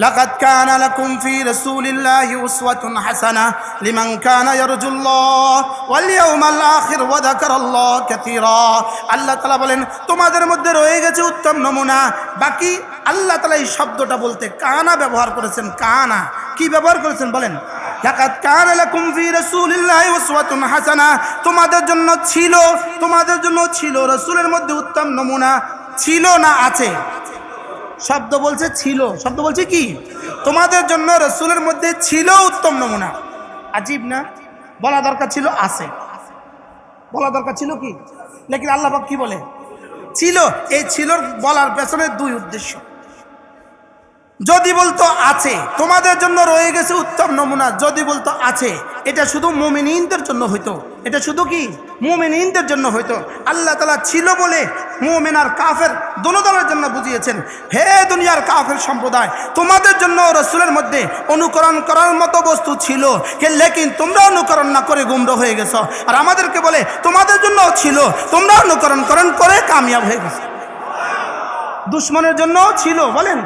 লাকাদ কানা লাকুম ফি রাসূলিল্লাহি উসওয়াতুন হাসানাহ লিমান কানা ইয়ারজুল্লাহ ওয়াল ইয়াউমাল আখির ওয়া যাকারাল্লাহ কাসীরা। আল্লাহ তাআলা বলেন তোমাদের মধ্যে রয়ে গেছে উত্তম নমুনা। বাকি আল্লাহ তাআলা এই শব্দটা বলতে কানা ব্যবহার করেছেন। কানা কি ব্যবহার করেছেন বলেন? লাকাদ কানা লাকুম ফি রাসূলিল্লাহি উসওয়াতুন হাসানাহ, তোমাদের জন্য ছিল রাসূলের মধ্যে উত্তম নমুনা। ছিল না আছে? শব্দ বলছে ছিল, শব্দ বলছে কি? তোমাদের জন্য রাসূলের মধ্যে ছিল উত্তম নমুনা। আজীব না? বলা দরকার ছিল আছে, বলা দরকার ছিল কি? লেকিন আল্লাহ পাক কি বলে? ছিল। এই ছিল বলার পেছনে দুই উদ্দেশ্য। যদি বলতো আছে তোমাদের জন্য রয়ে গেছে উত্তম নমুনা, যদি বলতো আছে, এটা শুধু মুমিনিনদের জন্য হইতো। এটা শুধু কি মুমিনিনদের জন্য হইতো। আল্লাহ তাআলা ছিল বলে মুমিন আর কাফের দোনো দলের জন্য বুঝিয়েছেন, হে দুনিয়ার কাফের সম্প্রদায়, তোমাদের জন্য রাসূলের মধ্যে অনুকরণ করার মতো বস্তু ছিল, লেকিন তোমরা অনুকরণ না করে গুমরা হয়ে গেছো। আর আমাদেরকে বলে তোমাদের জন্য ছিল, তোমরা অনুকরণ করে কামিয়াব হয়ে গেছো। দুশ্মনের জন্য ছিল বলেন।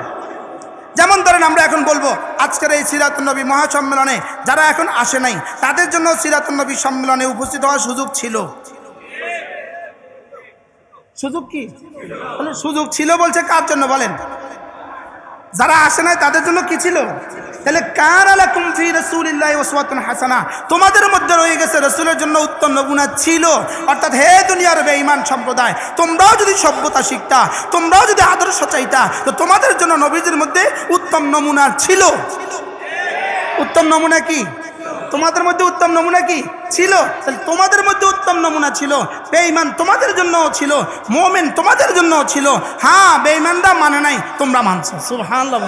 যেমন ধরেন আমরা এখন বলবো আজকের এই সিরাতুন নবী মহাসম্মেলনে যারা এখন আসে নাই তাদের জন্য সিরাতুন নবী সম্মেলনে উপস্থিত হওয়ার সুযোগ ছিল। সুযোগ কি? সুযোগ ছিল বলছে কার জন্য বলেন? যারা আসে নাই তাদের জন্য কি ছিল? তাহলে কানা লাকুম ফি রাসূলিল্লাহি উসওয়াতুন হাসানাহ, তোমাদের মধ্যে রয়ে গেছে রাসূলের জন্য উত্তম নমুনা ছিল। অর্থাৎ হে দুনিয়ার বেঈমান সম্প্রদায়, তোমরাও যদি সভ্যতা শিখতা, তোমরাও যদি আদর্শ চাইতা, তো তোমাদের জন্য নবীদের মধ্যে উত্তম নমুনা ছিল। উত্তম নমুনা কি? তোমাদের মধ্যে উত্তম নমুনা কি ছিল? তাহলে তোমাদের মধ্যে উত্তম নমুনা ছিল। বেঈমান তোমাদের জন্যও ছিল, মুমিন তোমাদের জন্যও ছিল। হ্যাঁ, বেঈমানরা মানে নাই, তোমরা মানছো। সুবহানাল্লাহ।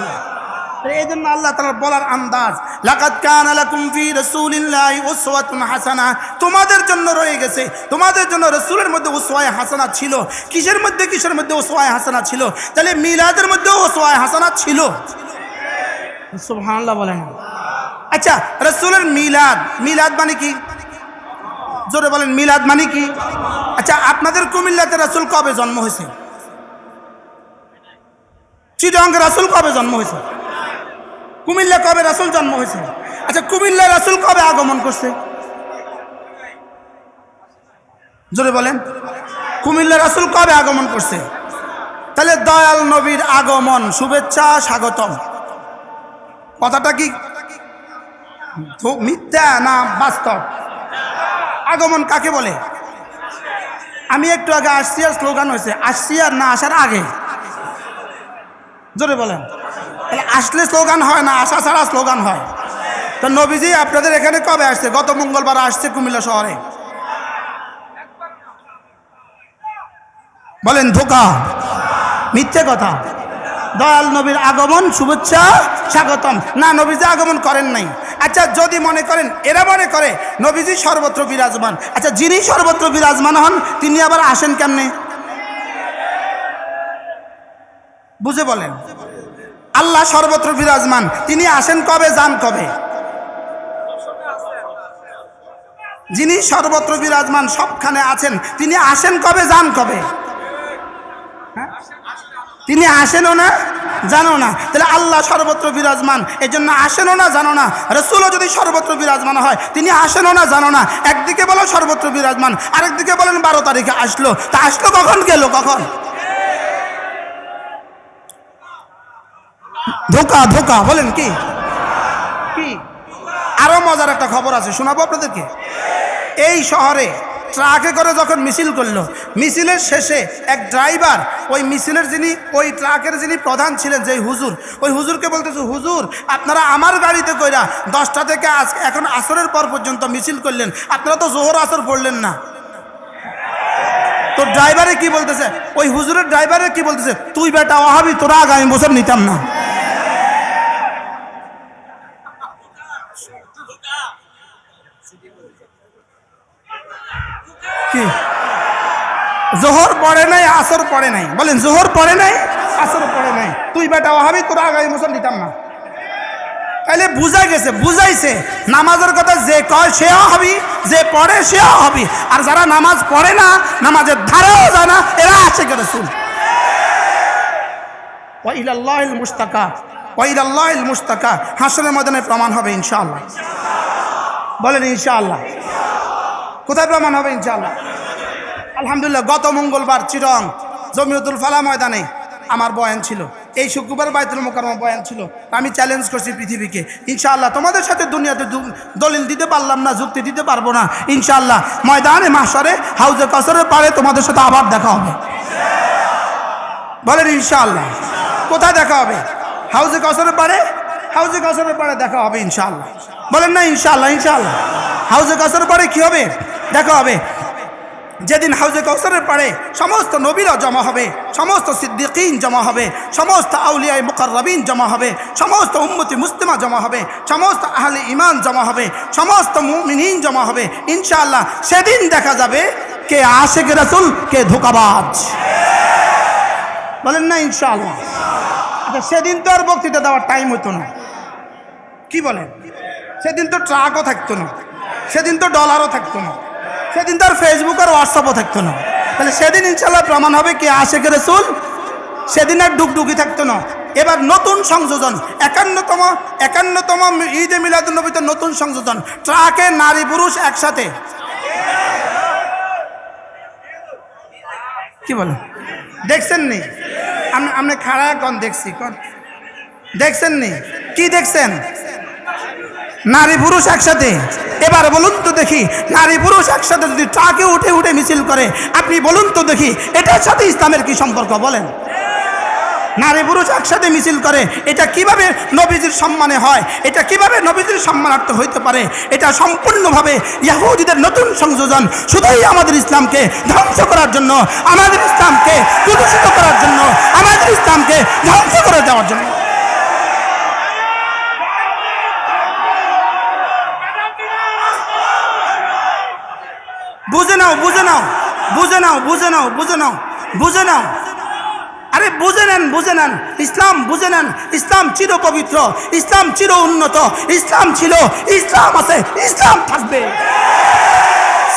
এই জন্য আল্লাহ তাআলার বলার আন্দাজ, লাকাদ কানা লাকুম ফি রাসূলিল্লাহি উসওয়াতুন হাসানাহ, তোমাদের জন্য রয়ে গেছে, তোমাদের জন্য রাসূলের মধ্যে উসওয়ায়ে হাসানাহ ছিল। কিসের মধ্যে উসওয়ায়ে হাসানাহ ছিল? তাহলে মিলাদের মধ্যে উসওয়ায়ে হাসানাহ ছিল। সুবহানাল্লাহ বলেন। আচ্ছা, রাসূলের মিলাদ মানে কি? জোরে বলেন, মিলাদ মানে কি? আচ্ছা, আপনাদের কুমিল্লাতে রাসূল কবে জন্ম হয়েছে? চিটাগংয়ে রাসূল কবে জন্ম হয়েছে? কুমিল্লা কবে রাসূল জন্ম হয়েছে? আচ্ছা, কুমিল্লা রাসূল কবে আগমন করছে? জোরে বলেন, কুমিল্লা রাসূল কবে আগমন করছে? তাহলে দয়াল নবীর আগমন, শুভেচ্ছা, স্বাগতম, কথাটা কি মিথ্যা না বাস্তব? আগমন কাকে বলে? আমি একটু আগে আসছি আর স্লোগান হয়েছে, আসছি আর না আসার আগে। জোরে বলেন। তাহলে আসলে স্লোগান হয় না, আসা ছাড়া স্লোগান হয়। তো নবীজি আপনাদের এখানে কবে আসছে? গত মঙ্গলবার আসছে কুমিল্লা শহরে। বলেন ধোঁকা, মিথ্যে কথা। দয়াল নবীর আগমন, শুভেচ্ছা, স্বাগতম। না, নবীজি আগমন করেন নাই। আচ্ছা, যদি মনে করেন, এরা মনে করে নবীজি সর্বত্র বিরাজমান। আচ্ছা, যিনি সর্বত্র বিরাজমান হন তিনি আবার আসেন কেমনে? বুঝে বলেন। আল্লাহ সর্বত্র বিরাজমান, তিনি আসেন কবে, যান কবে? যিনি সর্বত্র বিরাজমান, সবখানে আছেন, তিনি আসেন কবে, যান কবে? তিনি আসেনও না, জানো না। তাহলে আল্লাহ সর্বত্র বিরাজমান, এই জন্য আসেনও না, জানো না। রাসূলও যদি সর্বত্র বিরাজমান হয়, তিনি আসেনও না, জানো না। একদিকে বলো সর্বত্র বিরাজমান, আরেকদিকে বলেন 12 তারিখে আসলো। তা আসলো কখন, গেল কখন? ধোঁকা, ধোঁকা। বলেন কি? কি? আরো মজার একটা খবর আছে, শোনাবো আপনাদেরকে। এই শহরে ট্রাকে করে যখন মিছিল করলো, মিছিলের শেষে এক ড্রাইভার ওই মিছিলের ওই ট্রাকের যিনি প্রধান ছিলেন, যে হুজুর, ওই হুজুরকে বলতেছে, হুজুর আপনারা আমার গাড়িতে কইরা 10টা থেকে এখন আসরের পর পর্যন্ত মিছিল করলেন, আপনারা তো জোহর আসর পড়লেন না। তো ড্রাইভারে কি বলতেছে, ওই হুজুরের ড্রাইভারে কি বলতেছে, তুই বেটা ওয়াহাবি, তোরা আগামী বছর নিতাম না। কি? জোহর পড়ে নাই, আসর পড়ে নাই। বলেন, জোহর পড়ে নাই, আসর পড়ে নাই, তুই বেটা ওয়াহাবি, তোরা আগামী বছর দিতাম না। তাহলে বুঝা গেছে, বুঝাইছে নামাজের কথা যে কয় সেও হবি, যে পড়ে সেও হবি। আর যারা নামাজ পড়ে না, নামাজের ধারেও যায় না, এরা আশিক রাসূল। ওয়া ইলাল্লাহিল মুস্তাকা। ওয়াইলাল্লাহিল মুস্তাকা, হাসরের ময়দানে প্রমাণ হবে ইনশাআল্লাহ। বলেন ইনশাআল্লাহ। কোথায় প্রমাণ হবে ইনশাআল্লাহ? আলহামদুলিল্লাহ, গত মঙ্গলবার চিরং জমিয়তুল ফালাহ ময়দানে আমার বয়ান ছিল, এই শুক্রবার বাইতুল মুকাররমে বয়ান ছিল। আমি চ্যালেঞ্জ করছি পৃথিবীকে, ইনশাআল্লাহ তোমাদের সাথে দুনিয়াতে দলিল দিতে পারলাম না, যুক্তি দিতে পারবো না, ইনশাআল্লাহ ময়দানে মাহশরে হাউজে কাউসারের পারে তোমাদের সাথে আবার দেখা হবে। বলেন ইনশাআল্লাহ। কোথায় দেখা হবে? হাউজে কাউসারের পারে, হাউজে কাউসারের পারে দেখা হবে ইনশাআল্লাহ। বলেন না ইনশাআল্লাহ। ইনশাআল্লাহ হাউজে কাউসারের পারে কি হবে? দেখা হবে। যেদিন হাউজে কাউসারের পারে সমস্ত নবীরা জমা হবে, সমস্ত সিদ্দিকিন জমা হবে, সমস্ত আউলিয়ায়ে মুকাররাবিন জমা হবে, সমস্ত উম্মতি মুসলিমা জমা হবে, সমস্ত আহলে ঈমান জমা হবে, সমস্ত মুমিনিন জমা হবে ইনশাআল্লাহ। সেদিন দেখা যাবে কে আশিক রাসূল, কে ধোঁকাবাজ। বলেন না ইনশাআল্লাহ। আচ্ছা, সেদিন তো আর বক্তৃতা দেওয়ার টাইম হতো না, কি বলেন? সেদিন তো ট্রাকও থাকতো না, সেদিন তো ডলারও থাকতো না, সেদিন তো আর ফেসবুক আর হোয়াটসঅ্যাপও থাকতো না। তাহলে সেদিন ইনশাআল্লাহ প্রমাণ হবে কে আশিক রাসূল। সেদিন আর ডুগডুগি থাকতো না। এবার নতুন সংযোজন, 51তম ঈদে মিলাদুন্নবীতে নতুন সংযোজন, ট্রাকে নারী পুরুষ একসাথে। কি বলেন? দেখছেন নি? আপনি খাড়া কন দেখছি, কন দেখছেন নি? কি দেখছেন? নারী পুরুষ একসাথে। এবার বলুন তো দেখি, নারী পুরুষ একসাথে যদি ট্রাকে উঠে উঠে মিছিল করে, আপনি বলুন তো দেখি এটার সাথে ইসলামের কি সম্পর্ক? বলেন। নারী পুরুষ একসাথে মিছিল করে, এটা কিভাবে নবীজির সম্মানে হয়? এটা কিভাবে নবীজির সম্মানার্থ হইতে পারে? এটা সম্পূর্ণভাবে ইহুদিদের নতুন সংযোজন, শুধুই আমাদের ইসলামকে ধ্বংস করার জন্য, আমাদের ইসলামকে প্রদূষিত করার জন্য, আমাদের ইসলামকে ধ্বংস করে দেওয়ার জন্য। বুঝে নাও, বুঝে নাও, বুঝে নাও, বুঝে নাও, বুঝে নাও, বুঝে নাও। আরে বুঝে নেন, বুঝে নেন, ইসলাম বুঝে নেন। ইসলাম চির পবিত্র, ইসলাম চির উন্নত, ইসলাম ছিল, ইসলাম আছে, ইসলাম থাকবে।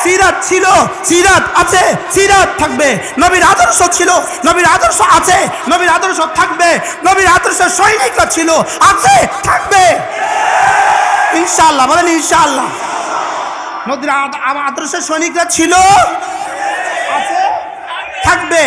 সিরাত ছিল, সিরাত আছে, সিরাত থাকবে। নবীর আদর্শ ছিল, নবীর আদর্শ আছে, নবীর আদর্শ থাকবে। নবীর আদর্শের সৈনিকরা ছিল, আছে, থাকবে ইনশাআল্লাহ। বলেন ইনশাআল্লাহ। নবীর আদর্শের সৈনিকরা ছিল, আছে, থাকবে।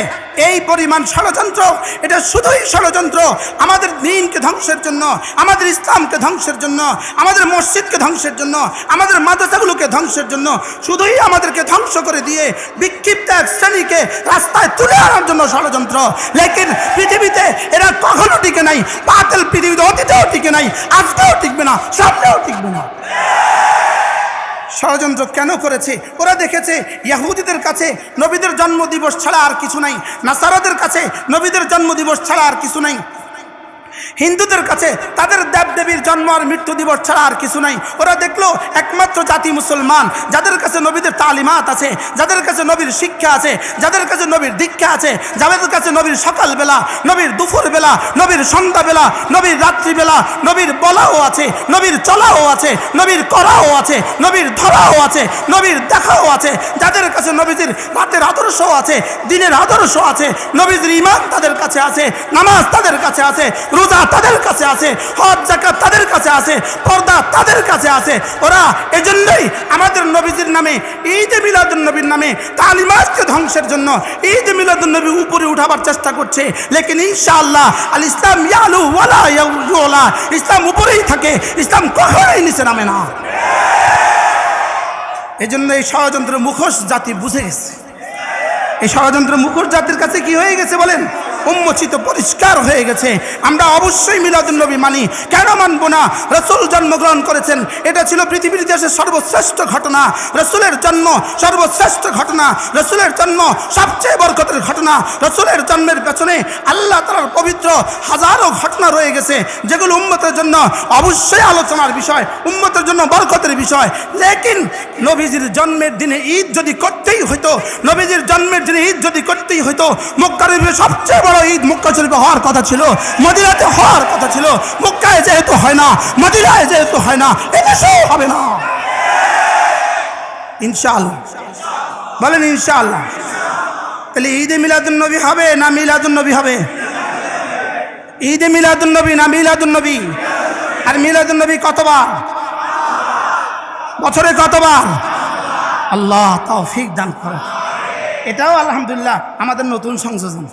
এই পরিমাণ ষড়যন্ত্র, এটা শুধুই ষড়যন্ত্র আমাদের দ্বীনকে ধ্বংসের জন্য, আমাদের ইসলামকে ধ্বংসের জন্য, আমাদের মসজিদকে ধ্বংসের জন্য, আমাদের মাদ্রাসাগুলোকে ধ্বংসের জন্য, শুধুই আমাদেরকে ধ্বংস করে দিয়ে বিক্ষিপ্ত এক শ্রেণীকে রাস্তায় তুলে আনার জন্য ষড়যন্ত্র। লেকিন পৃথিবীতে এরা কখনো টিকে নাই। বাতিল পৃথিবীতে অতীতেও টিকে নাই, আজকেও টিকবে না, সামনেও টিকবে না। ষড়যন্ত্র কেন করেছে? ওরা দেখেছে ইহুদিদের কাছে নবীদের জন্মদিবস ছাড়া আর কিছু নাই, নাসারাদের কাছে নবীদের জন্মদিবস ছাড়া আর কিছু নাই, হিন্দুদের কাছে তাদের দেবদেবীর জন্ম আর মৃত্যু দিবস ছাড়া আর কিছু নাই। ওরা দেখলো একমাত্র জাতি মুসলমান, যাদের কাছে নবীদের তালিমাত আছে, যাদের কাছে নবীর শিক্ষা আছে, যাদের কাছে নবীর দীক্ষা আছে, যাদের কাছে নবীর সকালবেলা, নবীর দুপুরবেলা, নবীর সন্ধ্যাবেলা, নবীর রাত্রিবেলা, নবীর বলাও আছে, নবীর চলাও আছে, নবীর করাও আছে, নবীর ধরাও আছে, নবীর দেখাও আছে, যাদের কাছে নবীজির রাতের আদর্শ আছে, দিনের আদর্শ আছে, নবীজির ঈমান তাদের কাছে আছে, নামাজ তাদের কাছে আছে, রোজা তাদের কাছে আছে, হজ যাকাত তাদের কাছে আছে, পর্দা তাদের কাছে আছে। ওরা এজন্যই আমাদের নবীজির নামে, ঈদে মিলাদুন্নবীর নামে তালিমাতকে ধ্বংসের জন্য ঈদে মিলাদুন্নবী উপরে উঠাবার চেষ্টা করছে। লেকিন ইনশাআল্লাহ আল ইসলাম ইয়ালু ওয়ালা ইয়াউলা, ইসলাম উপরেই থাকে, ইসলাম কখনোই নিচে নামে না। এজন্য এই ষড়যন্ত্র মুখোশ জাতি বুঝে গেছে। এই ষড়যন্ত্র মুখোশ জাতির কাছে কি হয়ে গেছে বলেন? উন্মোচিত, পরিষ্কার হয়ে গেছে। আমরা অবশ্যই মিলাদুন্নবী মানি। কেন মানব না? রাসূল জন্মগ্রহণ করেছেন, এটা ছিল পৃথিবীর ইতিহাসের সর্বশ্রেষ্ঠ ঘটনা। রাসূলের জন্ম সর্বশ্রেষ্ঠ ঘটনা, রাসূলের জন্ম সবচেয়ে বরকতের ঘটনা। রাসূলের জন্মের পেছনে আল্লাহ তাআলার পবিত্র হাজারো ঘটনা রয়ে গেছে, যেগুলো উম্মতের জন্য অবশ্যই আলোচনার বিষয়, উম্মতের জন্য বরকতের বিষয়। লেকিন নবীজির জন্মের দিনে ঈদ যদি করতেই হইতো, নবীজির জন্মের দিনে ঈদ যদি করতেই হইতো, মক্কার সবচেয়ে ঈদ মক্কা শরীফে হওয়ার কথা ছিল, মদিনাতে হওয়ার কথা ছিল। মক্কায় যেহেতু হয় না, মদিনায় যেহেতু হয় না, এদেশেও হবে না ইনশাআল্লাহ। বলেন ইনশাআল্লাহ। তাহলে ঈদে মিলাদুন্নবী হবে না মিলাদুন্নবী হবে? ঈদে মিলাদুন্নবী না মিলাদুন্নবী? আর মিলাদুন্নবী কতবার? বছরে কতবার? আল্লাহ তৌফিক দান করো। এটাও আলহামদুলিল্লাহ আমাদের নতুন সংযোজন।